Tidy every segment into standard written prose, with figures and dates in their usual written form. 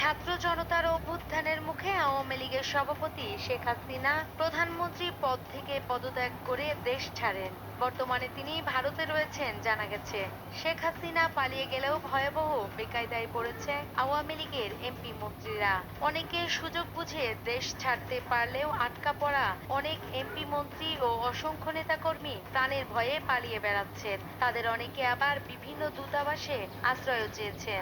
ছাত্র জনতার অভ্যুত্থানের মুখে আওয়ামী লীগের সভাপতি শেখ হাসিনা প্রধানমন্ত্রী পদ থেকে পদত্যাগ করে দেশ ছাড়েন। বর্তমানে তিনি ভারতে রয়েছেন জানা গেছে। শেখ হাসিনা পালিয়ে গেলেও ভয়াবহ বেকায়দায় পড়েছে আওয়ামী লীগের এমপি মন্ত্রীরা। অনেকে সুযোগ বুঝে দেশ ছাড়তে পারলেও আটকা পড়া অনেক এমপি মন্ত্রী ও অসংখ্য নেতাকর্মী প্রাণের ভয়ে পালিয়ে বেড়াচ্ছেন। তাদের অনেকে আবার বিভিন্ন দূতাবাসে আশ্রয়ও চেয়েছেন।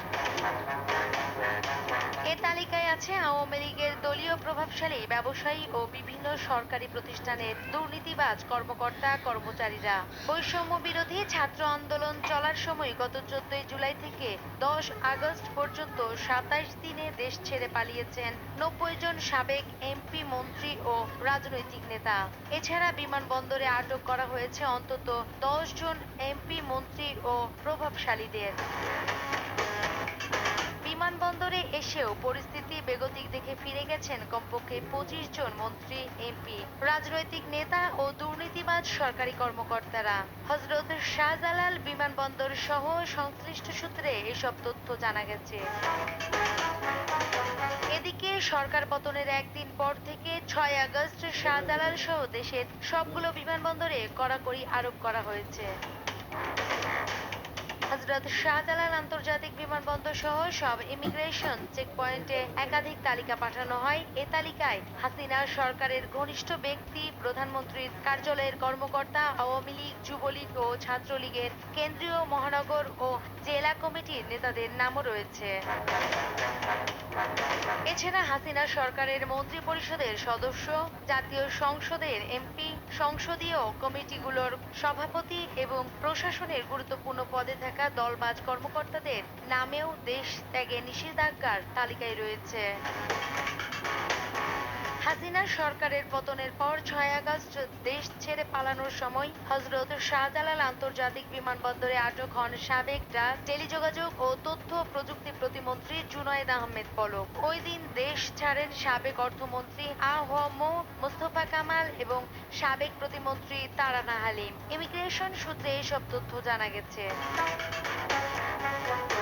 এ তালিকায় আছে আওয়ামী লীগের দলীয় প্রভাবশালী ব্যবসায়ী ও বিভিন্ন সরকারি প্রতিষ্ঠানের দুর্নীতিবাজ কর্মকর্তা কর্মচারীরা। বৈষম্য বিরোধী ছাত্র আন্দোলন চলার সময় গত 14 জুলাই থেকে 10 আগস্ট পর্যন্ত 27 দিনে দেশ ছেড়ে পালিয়েছেন 90 জন সাবেক এমপি মন্ত্রী ও রাজনৈতিক নেতা। এছাড়া বিমানবন্দরে আটক করা হয়েছে অন্তত 10 জন এমপি মন্ত্রী ও প্রভাবশালীদের। বিমানবন্দরে এসেও পরিস্থিতি বেগতিক দেখে ফিরে গেছেন কমপক্ষে 25 জন মন্ত্রী, এমপি, রাজনৈতিক নেতা ও দুর্নীতিবাজ সরকারি কর্মকর্তারা। হযরত শাহজালাল বিমানবন্দর সহ সংশ্লিষ্ট সূত্রে এসব তথ্য জানা গেছে। এদিকে সরকার পতনের একদিন পর থেকে 6 আগস্ট শাহজালাল সহ দেশের সবগুলো বিমানবন্দরে কড়াকড়ি আরোপ করা হয়েছে। হযরত শাহজালাল আন্তর্জাতিক বিমানবন্দর সহ সব ইমিগ্রেশন চেকপয়েন্টে একাধিক তালিকা পাঠানো হয়। এ তালিকায় হাসিনার সরকারের ঘনিষ্ঠ ব্যক্তি, প্রধানমন্ত্রীর কার্যালয়ের কর্মকর্তা, আওয়ামী লীগ, যুবলীগ ও ছাত্রলীগের কেন্দ্রীয়, মহানগর ও জেলা কমিটির নেতাদের নামও রয়েছে। এছাড়া হাসিনা সরকারের মন্ত্রী পরিষদের সদস্য, জাতীয় সংসদের এমপি, সংসদীয় কমিটিগুলোর সভাপতি এবং প্রশাসনের গুরুত্বপূর্ণ পদে থাকা দলবাজ কর্মকর্তাদের নামেও দেশ ত্যাগে নিষেধাজ্ঞার তালিকায় রয়েছে। হাসিনা সরকারের পতনের পর 6 আগস্ট দেশ ছেড়ে পালানোর সময় হযরত শাহজালাল আন্তর্জাতিক বিমানবন্দরে আটক হন সাবেক ডাক, টেলিযোগাযোগ ও তথ্য প্রযুক্তি প্রতিমন্ত্রী জুনায়েদ আহমেদ পলক। ওই দিন দেশ ছাড়েন সাবেক অর্থমন্ত্রী আ.হ.ম মোস্তফা কামাল এবং সাবেক প্রতিমন্ত্রী তারানা হালিম। ইমিগ্রেশন সূত্রে এসব তথ্য জানা গেছে।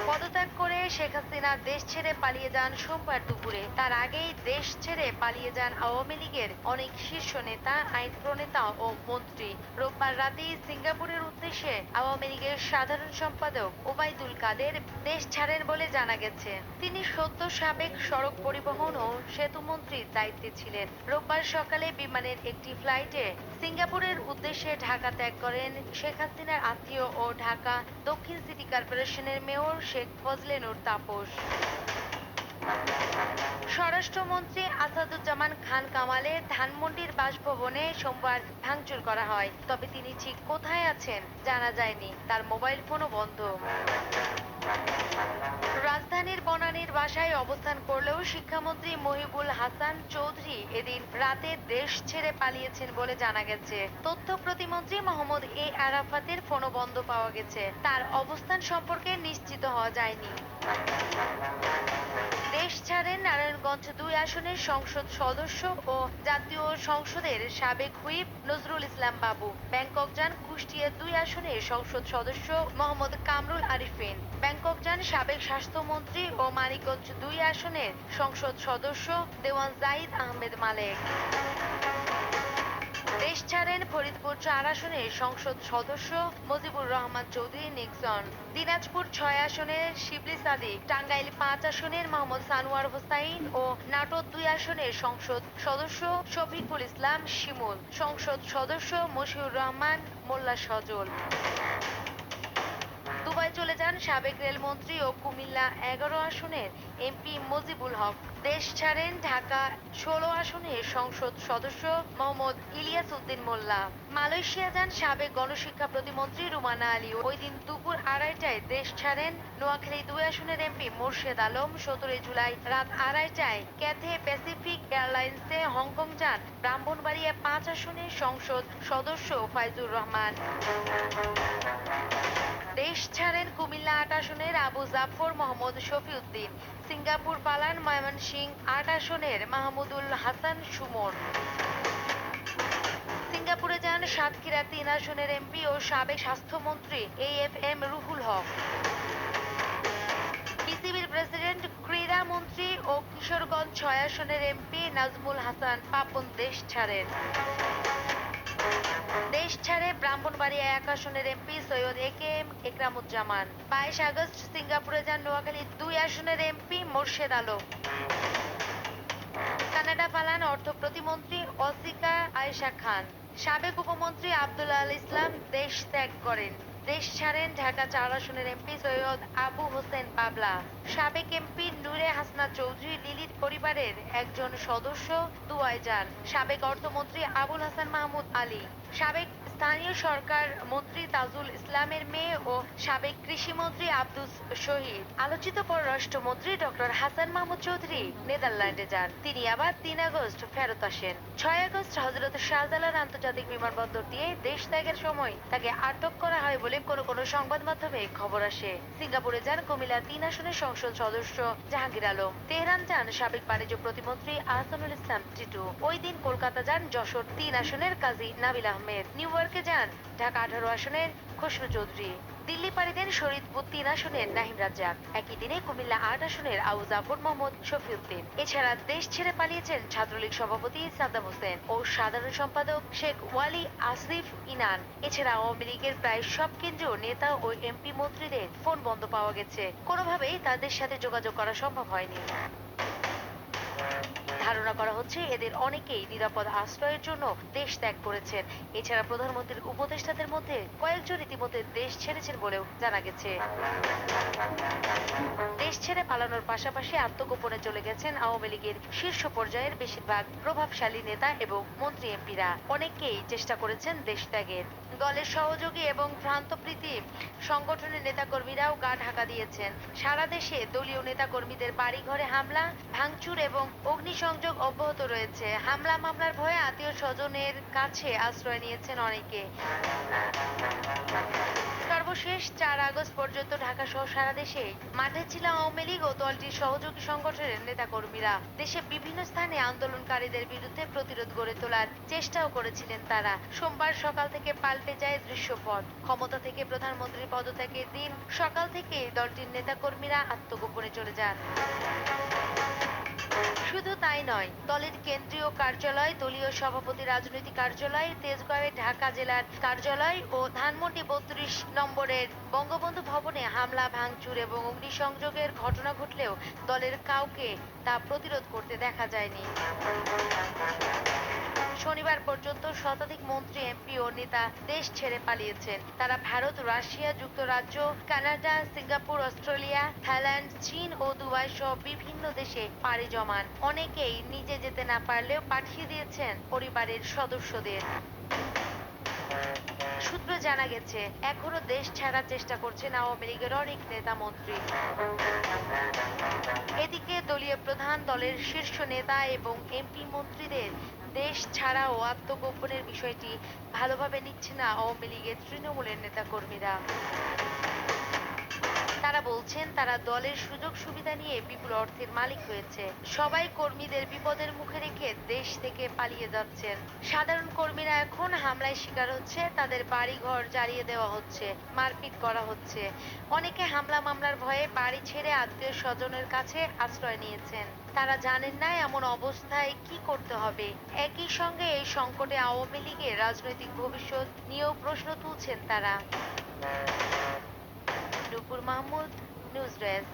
পদত্যাগ করে শেখ হাসিনা দেশ ছেড়ে পালিয়ে যান সোমবার দুপুরে। তার আগেই দেশ ছেড়ে পালিয়ে যান আওয়ামী লীগের অনেক শীর্ষ নেতা, আইন প্রণেতা ও মন্ত্রী। রোববার রাতেই সিঙ্গাপুরের উদ্দেশ্যে আওয়ামী লীগের সাধারণ সম্পাদক ওবায়দুল কাদের দেশ ছাড়েন বলে জানা গেছে। তিনি সদ্য সাবেক সড়ক পরিবহন ও সেতু মন্ত্রীর দায়িত্বে ছিলেন। রোববার সকালে বিমানের একটি ফ্লাইটে সিঙ্গাপুরের উদ্দেশ্যে ঢাকা ত্যাগ করেন শেখ হাসিনার আত্মীয় ও ঢাকা দক্ষিণ সিটি কর্পোরেশনের মেয়র শেখ ফজলে নূর তাপস। স্বরাষ্ট্রমন্ত্রী আসাদুজ্জামান খান কামালের ধানমন্ডির বাসভবনে সোমবার ভাঙচুর করা হয়। তবে তিনি ঠিক কোথায় আছেন জানা যায়নি। তার মোবাইল ফোনও বন্ধ। রাজধানীর বনানীর বাসায় অবস্থান করলেও শিক্ষামন্ত্রী মহিবুল হাসান চৌধুরী এদিন রাতে দেশ ছেড়ে পালিয়েছেন বলে জানা গেছে। তথ্য প্রতিমন্ত্রী মোহাম্মদ এ আরাফাতের ফোনও বন্ধ পাওয়া গেছে। তার অবস্থান সম্পর্কে নিশ্চিত হওয়া যায়নি। দেশ ছাড়েন নারায়ণগঞ্জ 2 আসনের সংসদ সদস্য ও জাতীয় সংসদের সাবেক হুইপ নজরুল ইসলাম বাবু। ব্যাংকক যান কুষ্টিয়া 2 আসনের সংসদ সদস্য মোহাম্মদ কামরুল আরিফিন। ব্যাংকক যান সাবেক স্বাস্থ্যমন্ত্রী ও মানিকগঞ্জ 2 আসনের সংসদ সদস্য দেওয়ান জাহিদ আহমেদ মালেক। দেশ ছাড়েন ফরিদপুর 4 আসনের সংসদ সদস্য মজিবুর রহমান চৌধুরী নিক্সন। দিনাজপুর 6 আসনের শিবলি সাদিক, টাঙ্গাইল 5 আসনের মোহাম্মদ সানোয়ার হোসাইন ও নাটোর 2 আসনের সংসদ সদস্য শফিকুল ইসলাম শিমুল, সংসদ সদস্য মশিউর রহমান মোল্লা সজল। দুবাই চলে যান সাবেক রেলমন্ত্রী ও কুমিল্লা 11 আসনের এমপি মজিবুল হক। দেশ ছাড়েন ঢাকা 16 আসনের সংসদ সদস্য মোহাম্মদ ইলিয়াস উদ্দিন মোল্লা। মালয়েশিয়া যান সাবেক গণশিক্ষা প্রতিমন্ত্রী রুমানা আলী। ওই দিন দুপুর 2:30টায় দেশ ছাড়েন নোয়াখালী 2 আসনের এমপি মোর্শেদ আলম। 17 জুলাই রাত 2:30টায় ক্যাথে প্যাসিফিক এয়ারলাইন্সে হংকং যান ব্রাহ্মণবাড়িয়া 5 আসনের সংসদ সদস্য ফাইজুর রহমান। দেশ ছাড়েন কুমিল্লা 8 আসনের আবু জাফর মোহাম্মদ শফিউদ্দিন। সিঙ্গাপুর পালান ময়মনসিংহ 8 আসনের মাহমুদুল হাসান সুমন। সিঙ্গাপুরে যান সাতক্ষীরা 3 আসনের এমপি ও সাবেক স্বাস্থ্যমন্ত্রী AFM রুহুল হক। বিসিবির প্রেসিডেন্ট, ক্রীড়া মন্ত্রী ও কিশোরগঞ্জ ৬ আসনের এমপি নাজমুল হাসান পাপন দেশ ছাড়েন। দেশ ছাড়ে ব্রাহ্মণবাড়িয়া ১ আসনের MP Syed AKM Ekramuzzaman. ২২ August সিঙ্গাপুরে যান নোয়াখালী ২ আসনের এমপি মোর্শেদ আলম। কানাডা পালান অর্থ প্রতিমন্ত্রী অসিকা আয়েশা খান। সাবেক উপমন্ত্রী আব্দুল আল ইসলাম দেশ ত্যাগ করেন। দেশ ছাড়েন ঢাকা ৪ আসনের এমপি সৈয়দ আবু হোসেন পাবলা। সাবেক এমপি নূরে হাসনা চৌধুরী লিলির পরিবারের একজন সদস্য দুবাই যান। সাবেক অর্থমন্ত্রী আবুল হাসান মাহমুদ আলী, সাবেক স্থানীয় সরকার মন্ত্রী তাজুল ইসলামের মেয়ে ও সাবেক কৃষিমন্ত্রী আব্দুস শহীদ। আলোচিত পররাষ্ট্রমন্ত্রী ডক্টর হাসান মাহমুদ চৌধুরী নেদারল্যান্ডে যান। তিনি আবার ৩ আগস্ট ফেরত আসেন। ৬ আগস্ট হযরত শাহজালাল আন্তর্জাতিক বিমানবন্দর দিয়ে দেশ ত্যাগের সময় তাকে আটক করা হয় বলে কোনো সংবাদ মাধ্যমে খবর আসে। সিঙ্গাপুরে যান কুমিল্লা ৩ আসনের সংসদ সদস্য জাহাঙ্গীর আলম। তেহরান যান সাবেক বাণিজ্য প্রতিমন্ত্রী আহসানুল ইসলাম টিটু। ওই দিন কলকাতা যান যশোর ৩ আসনের কাজী নাবিল আহমেদ। নিউ ইয়র্কে যান ঢাকা ১৮ আসনের খসরু চৌধুরী। দিল্লি পাড়ি দেন শরীয়তপুর ৩ আসনের নাহিম রাজ্জাক। একই দিনে কুমিল্লা ৮ আসনের আবু জাফর মোহাম্মদ শফিউদ্দিন। এছাড়া দেশ ছেড়ে পালিয়েছেন ছাত্রলীগ সভাপতি সাদ্দাম হোসেন ও সাধারণ সম্পাদক শেখ ওয়ালি আসিফ ইনান। এছাড়া আওয়ামী লীগের প্রায় সব কেন্দ্রীয় নেতা ও এমপি মন্ত্রীদের ফোন বন্ধ পাওয়া গেছে। কোনোভাবেই তাদের সাথে যোগাযোগ করা সম্ভব হয়নি। ধারণা করা হচ্ছে এদের অনেকেই নিরাপদ আশ্রয়ের জন্য দেশ ত্যাগ করেছেন। এছাড়া প্রধানমন্ত্রীর উপদেষ্টাদের মধ্যে কয়েকজন ইতিমধ্যে দেশ ছেড়েছেন বলেও জানা গেছে। দেশ ছেড়ে পালানোর পাশাপাশি আত্মগোপনে চলে গেছেন আওয়ামী লীগের শীর্ষ পর্যায়ের বেশিরভাগ প্রভাবশালী নেতা এবং মন্ত্রী এমপিরা। অনেকেই চেষ্টা করেছেন দেশ ত্যাগের। দলের সহযোগী এবং ভ্রান্তপ্রীতি সংগঠনের নেতাকর্মীরাও গা ঢাকা দিয়েছেন। সারা দেশে দলীয় নেতাকর্মীদের বাড়িঘরে হামলা, ভাঙচুর এবং অগ্নিসংযোগ অব্যাহত রয়েছে। হামলা মামলার ভয়ে আত্মীয় স্বজনের কাছে আশ্রয় নিয়েছেন অনেকে। সর্বশেষ ৪ আগস্ট পর্যন্ত ঢাকা সহ সারা দেশে মাঠে ছিল আওয়ামী লীগ ও দলটির সহযোগী সংগঠনের নেতাকর্মীরা। দেশে বিভিন্ন স্থানে আন্দোলনকারীদের বিরুদ্ধে প্রতিরোধ গড়ে তোলার চেষ্টাও করেছিলেন তারা। সোমবার সকাল থেকে পাল্টে যায় দৃশ্যপট। ক্ষমতা থেকে প্রধানমন্ত্রীর পদত্যাগের দিন সকাল থেকে দলটির নেতাকর্মীরা আত্মগোপনে চলে যান। শুধু তাই নয়, দলের কেন্দ্রীয় কার্যালয়, দলীয় সভাপতি রাজনৈতিক কার্যালয়, তেজগাঁওয়ে ঢাকা জেলার কার্যালয় ও ধানমন্ডি ৩২ নম্বরের বঙ্গবন্ধু ভবনে হামলা, ভাঙচুর এবং অগ্নিসংযোগের ঘটনা ঘটলেও দলের কাউকে তা প্রতিরোধ করতে দেখা যায়নি। শনিবার পর্যন্ত শতাধিক মন্ত্রী, এমপি ও নেতা দেশ ছেড়ে পালিয়েছেন। তারা ভারত, রাশিয়া, যুক্তরাজ্য, কানাডা, সিঙ্গাপুর, অস্ট্রেলিয়া, থাইল্যান্ড, চীন ও দুবাই সহ বিভিন্ন দেশে পাড়ি জমান। অনেকেই নিজে যেতে না পারলেও পাঠিয়ে দিয়েছেন পরিবারের সদস্যদের। সূত্রে জানা গেছে, এখনো দেশ ছাড়ার চেষ্টা করছেন আওয়ামী লীগের অনেক নেতা মন্ত্রী। এদিকে দলীয় প্রধান, দলের শীর্ষ নেতা এবং এমপি মন্ত্রীদের দেশ ছাড়া ও আত্মগোপনের বিষয়টি ভালোভাবে নিচ্ছে না আওয়ামী লীগের তৃণমূলের নেতাকর্মীরা। তারা বলছেন তারা দলের সুযোগ সুবিধা নিয়ে বিপুল অর্থের মালিক হয়েছে। সবাই কর্মীদের বিপদের মুখে রেখে দেশ থেকে পালিয়ে যাচ্ছেন। সাধারণ কর্মীরা এখন হামলায় শিকার হচ্ছে, তাদের বাড়িঘর জ্বালিয়ে দেওয়া হচ্ছে, মারপিট করা হচ্ছে। অনেকে হামলা মামলার ভয়ে বাড়ি ছেড়ে আত্মীয় স্বজনের কাছে আশ্রয় নিয়েছেন। তারা জানেন না এমন অবস্থায় কি করতে হবে। একই সঙ্গে এই সংকটে আওয়ামী লীগের রাজনৈতিক ভবিষ্যৎ নিয়েও প্রশ্ন তুলছেন তারা। নূপুর মাহমুদ, নিউজ ডেস্ক।